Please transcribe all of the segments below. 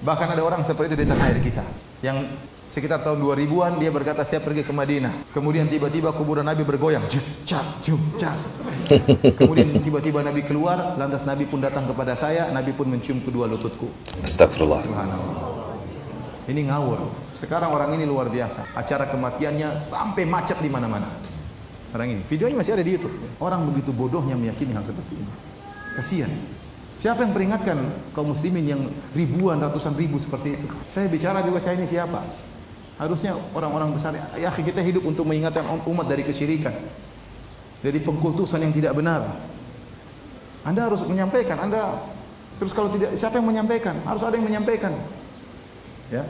Bahkan ada orang seperti itu di tanah air kita. Yang sekitar tahun 2000-an dia berkata saya pergi ke Madinah. Kemudian tiba-tiba kuburan Nabi bergoyang. Kemudian tiba-tiba Nabi keluar, lantas Nabi pun datang kepada saya, Nabi pun mencium kedua lututku. Astagfirullah. Ini ngawur. Sekarang orang ini luar biasa. Acara kematiannya sampai macet di mana-mana. Orang ini, videonya masih ada di YouTube. Orang begitu bodohnya meyakini hal seperti ini. Kasihan. Siapa yang peringatkan kaum muslimin yang ribuan, ratusan ribu seperti itu? Saya bicara juga, saya ini siapa? Harusnya orang-orang besar, ya kita hidup untuk mengingatkan umat dari kesyirikan, dari pengkultusan yang tidak benar. Anda harus menyampaikan. Anda terus kalau tidak, siapa yang menyampaikan? Harus ada yang menyampaikan. Ya,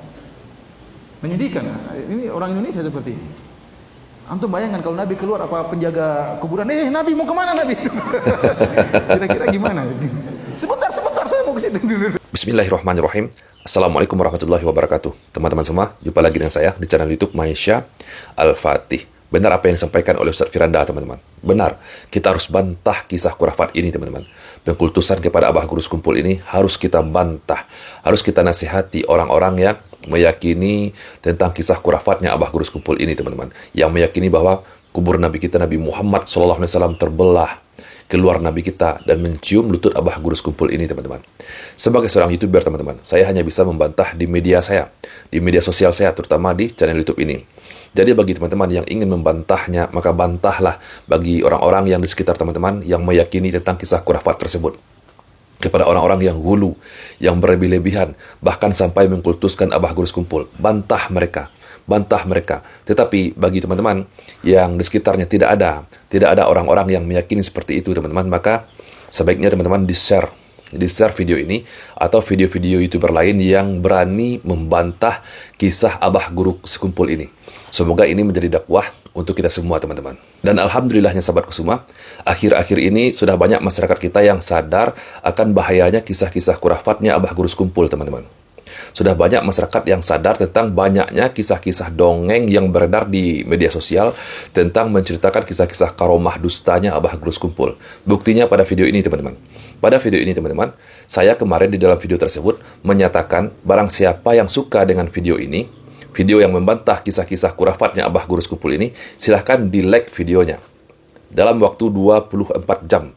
menyedihkan. Ini orang Indonesia seperti ini. Antum bayangkan kalau Nabi keluar, apa penjaga kuburan, Nabi mau kemana Nabi? Kira-kira gimana? Sebentar, saya mau ke situ. Bismillahirrahmanirrahim. Assalamualaikum warahmatullahi wabarakatuh. Teman-teman semua, jumpa lagi dengan saya di channel YouTube Maisha Al-Fatih. Benar apa yang disampaikan oleh Ustaz Firanda, teman-teman. Benar, kita harus bantah kisah khurafat ini, teman-teman. Pengkultusan kepada Abah Guru Sekumpul ini harus kita bantah. Harus kita nasihati orang-orang yang meyakini tentang kisah khurafatnya Abah Guru Sekumpul ini, teman-teman. Yang meyakini bahwa kubur Nabi kita, Nabi Muhammad SAW terbelah, keluar Nabi kita dan mencium lutut Abah Guru Sekumpul ini, teman-teman. Sebagai seorang YouTuber, teman-teman, saya hanya bisa membantah di media saya, di media sosial saya, terutama di channel YouTube ini. Jadi bagi teman-teman yang ingin membantahnya, maka bantahlah bagi orang-orang yang di sekitar teman-teman yang meyakini tentang kisah khurafat tersebut. Kepada orang-orang yang hulu, yang berlebih-lebihan, bahkan sampai mengkultuskan Abah Guru Sekumpul. Bantah mereka. Tetapi bagi teman-teman yang di sekitarnya tidak ada orang-orang yang meyakini seperti itu, teman-teman, maka sebaiknya teman-teman di-share video ini atau video-video YouTuber lain yang berani membantah kisah Abah Guru Sekumpul ini. Semoga ini menjadi dakwah untuk kita semua, teman-teman. Dan alhamdulillahnya sahabatku semua, akhir-akhir ini sudah banyak masyarakat kita yang sadar akan bahayanya kisah-kisah khurafatnya Abah Guru Sekumpul, teman-teman. Sudah banyak masyarakat yang sadar tentang banyaknya kisah-kisah dongeng yang beredar di media sosial tentang menceritakan kisah-kisah karomah dustanya Abah Guru Sekumpul. Buktinya pada video ini, teman-teman. Pada video ini, teman-teman, saya kemarin di dalam video tersebut menyatakan barang siapa yang suka dengan video ini, video yang membantah kisah-kisah khurafatnya Abah Guru Sekumpul ini, silahkan di-like videonya dalam waktu 24 jam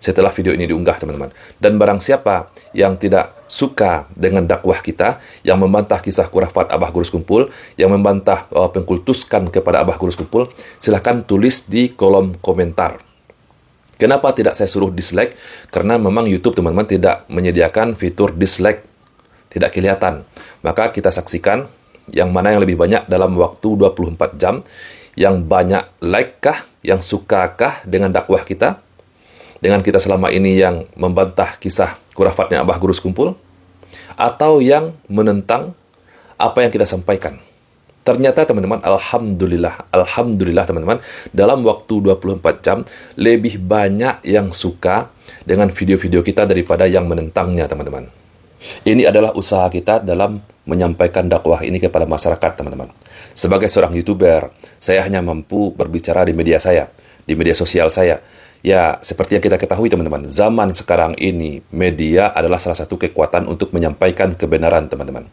setelah video ini diunggah, teman-teman. Dan barang siapa yang tidak suka dengan dakwah kita, yang membantah kisah khurafat Abah Guru Sekumpul, yang membantah pengkultuskan kepada Abah Guru Sekumpul, silahkan tulis di kolom komentar. Kenapa tidak saya suruh dislike? Karena memang YouTube, teman-teman, tidak menyediakan fitur dislike. Tidak kelihatan. Maka kita saksikan yang mana yang lebih banyak dalam waktu 24 jam. Yang banyak like kah? Yang suka kah dengan dakwah kita? Dengan kita selama ini yang membantah kisah khurafatnya Abah Guru Sekumpul? Atau yang menentang apa yang kita sampaikan? Ternyata, teman-teman, Alhamdulillah, teman-teman, dalam waktu 24 jam, lebih banyak yang suka dengan video-video kita daripada yang menentangnya, teman-teman. Ini adalah usaha kita dalam menyampaikan dakwah ini kepada masyarakat, teman-teman. Sebagai seorang YouTuber, saya hanya mampu berbicara di media saya, di media sosial saya. Ya, seperti yang kita ketahui, teman-teman, zaman sekarang ini, media adalah salah satu kekuatan untuk menyampaikan kebenaran, teman-teman.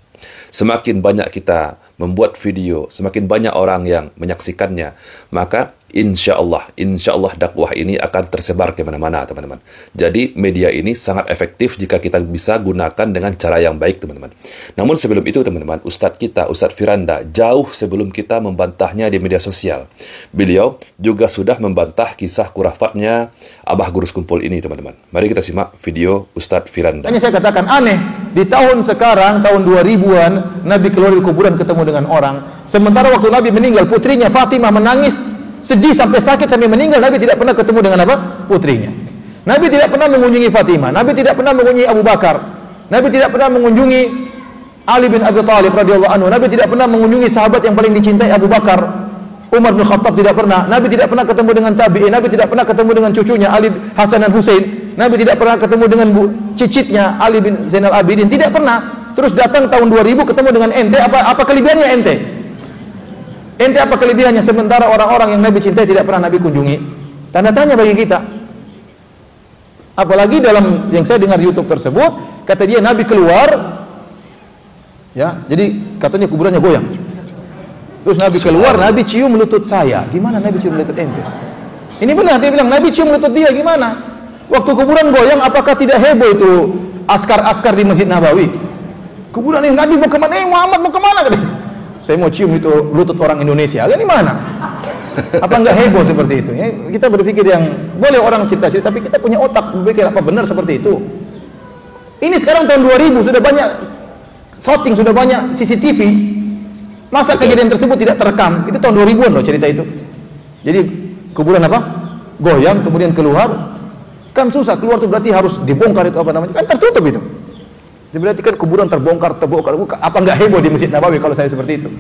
Semakin banyak kita membuat video, semakin banyak orang yang menyaksikannya, maka insya Allah dakwah ini akan tersebar kemana-mana, teman-teman. Jadi media ini sangat efektif jika kita bisa gunakan dengan cara yang baik, teman-teman. Namun sebelum itu, teman-teman, Ustadz Firanda, jauh sebelum kita membantahnya di media sosial, beliau juga sudah membantah kisah khurafatnya Abah Guru Sekumpul ini, teman-teman. Mari kita simak video Ustadz Firanda. Ini saya katakan aneh, di tahun sekarang, tahun 2000-an, Nabi keluar dari kuburan ketemu dengan orang. Sementara waktu Nabi meninggal, putrinya Fatimah menangis, sedih sampai sakit sampai meninggal. Nabi tidak pernah ketemu dengan apa? Putrinya. Nabi tidak pernah mengunjungi Fatimah. Nabi tidak pernah mengunjungi Abu Bakar. Nabi tidak pernah mengunjungi Ali bin Abi Thalib radhiyallahu anhu. Nabi tidak pernah mengunjungi sahabat yang paling dicintai Abu Bakar. Umar bin Khattab tidak pernah. Nabi tidak pernah ketemu dengan tabi'in. Nabi tidak pernah ketemu dengan cucunya Ali Hasan dan Husain. Nabi tidak pernah ketemu dengan cicitnya Ali bin Zainal Abidin. Tidak pernah. Terus datang tahun 2000 ketemu dengan ente. Apa kelebihannya ente? Ente apa kelebihannya? Sementara orang-orang yang Nabi cintai tidak pernah Nabi kunjungi. Tanda tanya bagi kita. Apalagi dalam yang saya dengar YouTube tersebut, kata dia Nabi keluar Ya, jadi katanya kuburannya goyang. Terus Nabi keluar, Nabi cium lutut saya. Gimana Nabi cium lutut ente? Ini benar, dia bilang Nabi cium lutut dia, gimana? Waktu kuburan goyang, apakah tidak heboh itu askar-askar di Masjid Nabawi? Kuburan ini Nabi mau kemana? Muhammad mau kemana? Saya mau cium itu lutut orang Indonesia. Ini mana? Apa enggak heboh seperti itu? Ya, kita berpikir yang boleh orang cerita-cerita, tapi kita punya otak berpikir apa benar seperti itu. Ini sekarang tahun 2000 sudah banyak shooting, sudah banyak CCTV. Masa kejadian tersebut tidak terekam? Itu tahun 2000-an loh cerita itu. Jadi kuburan apa? Goyang kemudian keluar. Kan susah keluar itu berarti harus dibongkar itu apa namanya? Kan tertutup itu. Jadi berarti kan kuburan terbongkar. Apa enggak heboh di Masjid Nabawi kalau saya seperti itu?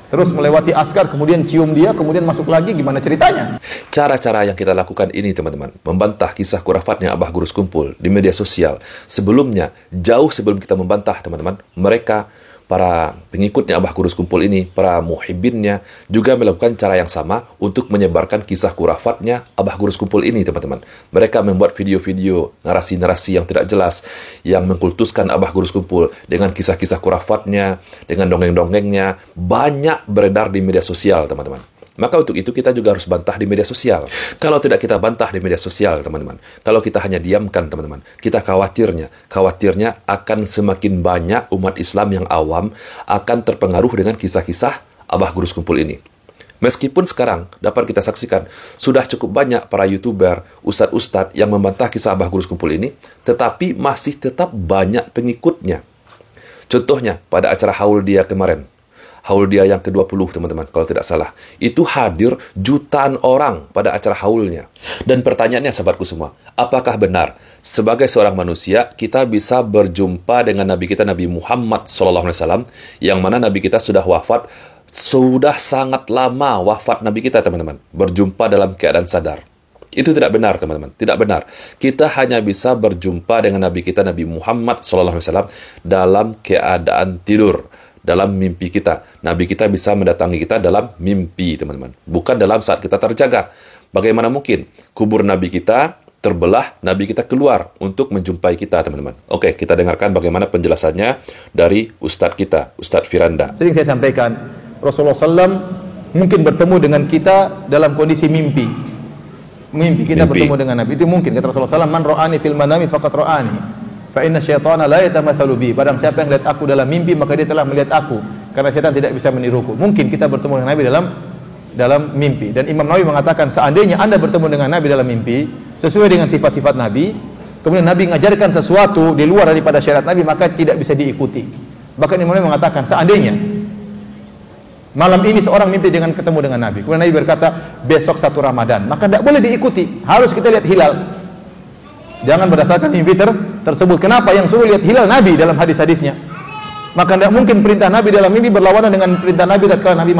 Terus melewati askar, kemudian cium dia, kemudian masuk lagi, gimana ceritanya? Cara-cara yang kita lakukan ini, teman-teman, membantah kisah khurafatnya Abah Gurus Kumpul di media sosial. Sebelumnya, jauh sebelum kita membantah, teman-teman, mereka, para pengikutnya Abah Gurus Kumpul ini, para muhibbinnya, juga melakukan cara yang sama untuk menyebarkan kisah khurafatnya Abah Gurus Kumpul ini, teman-teman. Mereka membuat video-video, narasi-narasi yang tidak jelas, yang mengkultuskan Abah Gurus Kumpul dengan kisah-kisah khurafatnya, dengan dongeng-dongengnya, banyak beredar di media sosial, teman-teman. Maka untuk itu kita juga harus bantah di media sosial. Kalau tidak kita bantah di media sosial, teman-teman, kalau kita hanya diamkan, teman-teman, kita khawatirnya akan semakin banyak umat Islam yang awam akan terpengaruh dengan kisah-kisah Abah Gurus Kumpul ini. Meskipun sekarang dapat kita saksikan sudah cukup banyak para YouTuber, ustadz-ustadz yang membantah kisah Abah Gurus Kumpul ini, tetapi masih tetap banyak pengikutnya. Contohnya pada acara haul dia kemarin, haul dia yang ke-20, teman-teman, kalau tidak salah. Itu hadir jutaan orang pada acara haulnya. Dan pertanyaannya, sahabatku semua, apakah benar sebagai seorang manusia kita bisa berjumpa dengan Nabi kita, Nabi Muhammad SAW, yang mana Nabi kita sudah wafat, sudah sangat lama wafat Nabi kita, teman-teman, berjumpa dalam keadaan sadar? Itu tidak benar, teman-teman. Tidak benar. Kita hanya bisa berjumpa dengan Nabi kita, Nabi Muhammad SAW, dalam keadaan tidur, dalam mimpi kita. Nabi kita bisa mendatangi kita dalam mimpi, teman-teman. Bukan dalam saat kita terjaga. Bagaimana mungkin kubur Nabi kita terbelah, Nabi kita keluar untuk menjumpai kita, teman-teman. Oke, kita dengarkan bagaimana penjelasannya dari Ustadz kita, Ustadz Firanda. Sering saya sampaikan, Rasulullah SAW mungkin bertemu dengan kita dalam kondisi mimpi. Mimpi kita bertemu dengan Nabi. Itu mungkin, kata Rasulullah SAW, man ra'ani fil manami faqad ra'ani. Fa inna syaitana la yatamatsalu bi. Barang siapa yang lihat aku dalam mimpi, maka dia telah melihat aku. Karena syaitan tidak bisa meniruku. Mungkin kita bertemu dengan Nabi dalam mimpi. Dan Imam Nawawi mengatakan, seandainya Anda bertemu dengan Nabi dalam mimpi, sesuai dengan sifat-sifat Nabi, kemudian Nabi mengajarkan sesuatu di luar daripada syariat Nabi, maka tidak bisa diikuti. Bahkan Imam Nawawi mengatakan, seandainya malam ini seorang mimpi dengan ketemu dengan Nabi, kemudian Nabi berkata, besok 1 Ramadan, maka tidak boleh diikuti. Harus kita lihat hilal. Jangan berdasarkan mimpi tersebut. Kenapa? Yang suruh lihat hilal Nabi dalam hadis-hadisnya. Maka tidak mungkin perintah Nabi dalam mimpi berlawanan dengan perintah Nabi tatkala Nabi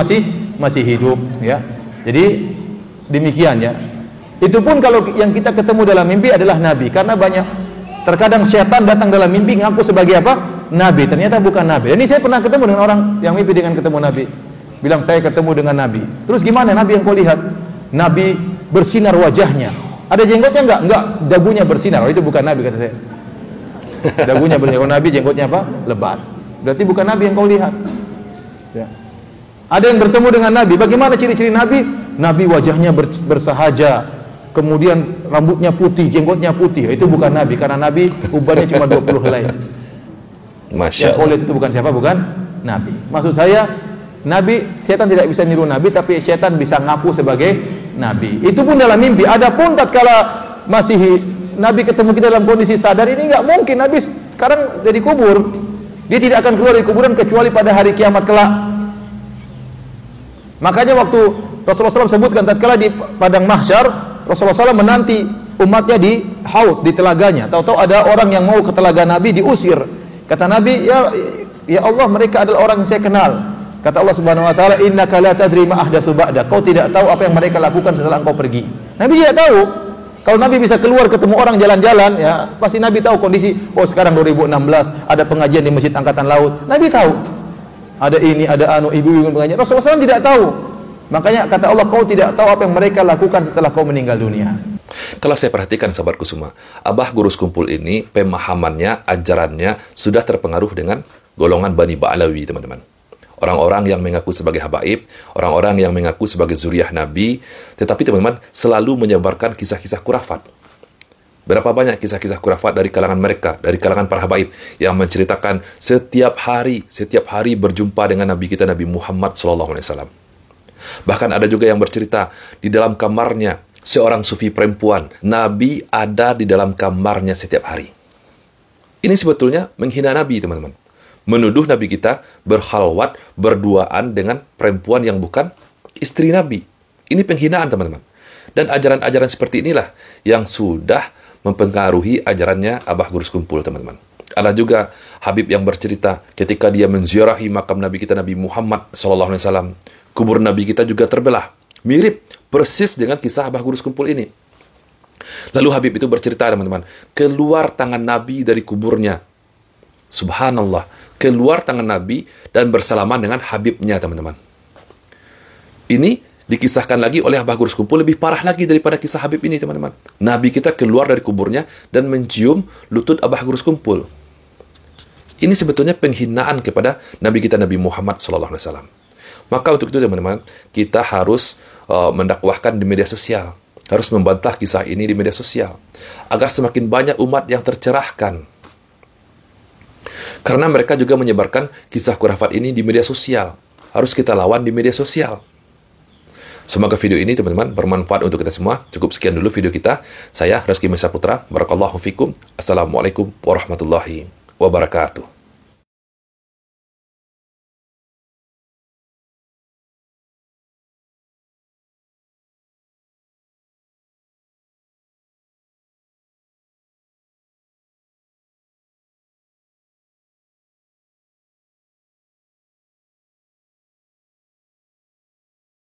masih hidup, ya. Jadi demikian, ya. Itu pun kalau yang kita ketemu dalam mimpi adalah Nabi, karena banyak terkadang syaitan datang dalam mimpi ngaku sebagai apa? Nabi, ternyata bukan Nabi. Dan ini saya pernah ketemu dengan orang yang mimpi dengan ketemu Nabi. Bilang saya ketemu dengan Nabi. Terus gimana Nabi yang kau lihat? Nabi bersinar wajahnya. Ada jenggotnya enggak? Enggak, dagunya bersinar. Oh, itu bukan Nabi, kata saya. Dagunya bersinar. Kalau Nabi jenggotnya apa? Lebat. Berarti bukan Nabi yang kau lihat. Ya. Ada yang bertemu dengan Nabi. Bagaimana ciri-ciri Nabi? Nabi wajahnya bersahaja, kemudian rambutnya putih, jenggotnya putih. Itu bukan Nabi, karena Nabi ubannya cuma 20 helai. Yang kau lihat itu bukan siapa? Bukan Nabi. Maksud saya, Nabi, setan tidak bisa niru Nabi, tapi setan bisa ngaku sebagai Nabi. Itu pun dalam mimpi. Adapun tatkala masih Nabi ketemu kita dalam kondisi sadar, ini nggak mungkin. Nabi sekarang dari kubur, dia tidak akan keluar dari kuburan kecuali pada hari kiamat kelak. Makanya waktu Rasulullah SAW sebutkan, tatkala di padang mahsyar, Rasulullah SAW menanti umatnya di haud, di telaganya. Tahu-tahu ada orang yang mau ke telaga Nabi, diusir. Kata Nabi, ya Allah, mereka adalah orang yang saya kenal. Kata Allah Subhanahu wa taala, innaka la tadri ma ahdatsu ba'da. Kau tidak tahu apa yang mereka lakukan setelah engkau pergi. Nabi tidak tahu. Kalau Nabi bisa keluar ketemu orang jalan-jalan, ya pasti Nabi tahu kondisi. Oh, sekarang 2016 ada pengajian di Masjid Angkatan Laut. Nabi tahu. Ada ini, ada ibu-ibu pengajian. Rasulullah SAW tidak tahu. Makanya kata Allah, kau tidak tahu apa yang mereka lakukan setelah kau meninggal dunia. Kalau saya perhatikan sahabatku semua, Abah Guru Sekumpul ini pemahamannya, ajarannya sudah terpengaruh dengan golongan Bani Ba'alawi, teman-teman. Orang-orang yang mengaku sebagai habaib, orang-orang yang mengaku sebagai zuriyah Nabi, tetapi teman-teman selalu menyebarkan kisah-kisah khurafat. Berapa banyak kisah-kisah khurafat dari kalangan mereka, dari kalangan para habaib yang menceritakan setiap hari berjumpa dengan Nabi kita Nabi Muhammad SAW. Bahkan ada juga yang bercerita di dalam kamarnya seorang sufi perempuan, Nabi ada di dalam kamarnya setiap hari. Ini sebetulnya menghina Nabi, teman-teman. Menuduh Nabi kita berkhalwat, berduaan dengan perempuan yang bukan istri Nabi. Ini penghinaan, teman-teman. Dan ajaran-ajaran seperti inilah yang sudah mempengaruhi ajarannya Abah Guru Sekumpul, teman-teman. Ada juga Habib yang bercerita ketika dia menziarahi makam Nabi kita Nabi Muhammad SAW, kubur Nabi kita juga terbelah. Mirip persis dengan kisah Abah Guru Sekumpul ini. Lalu Habib itu bercerita, teman-teman, keluar tangan Nabi dari kuburnya. Subhanallah, keluar tangan Nabi dan bersalaman dengan Habibnya, teman-teman. Ini dikisahkan lagi oleh Abah Guru Sekumpul lebih parah lagi daripada kisah Habib ini, teman-teman. Nabi kita keluar dari kuburnya dan mencium lutut Abah Guru Sekumpul. Ini sebetulnya penghinaan kepada Nabi kita Nabi Muhammad SAW. Maka untuk itu, teman-teman, kita harus mendakwahkan di media sosial. Harus membantah kisah ini di media sosial. Agar semakin banyak umat yang tercerahkan. Karena mereka juga menyebarkan kisah khurafat ini di media sosial. Harus kita lawan di media sosial. Semoga video ini, teman-teman, bermanfaat untuk kita semua. Cukup sekian dulu video kita. Saya, Reski Mesa Putra. Barakallahu fikum. Assalamualaikum warahmatullahi wabarakatuh.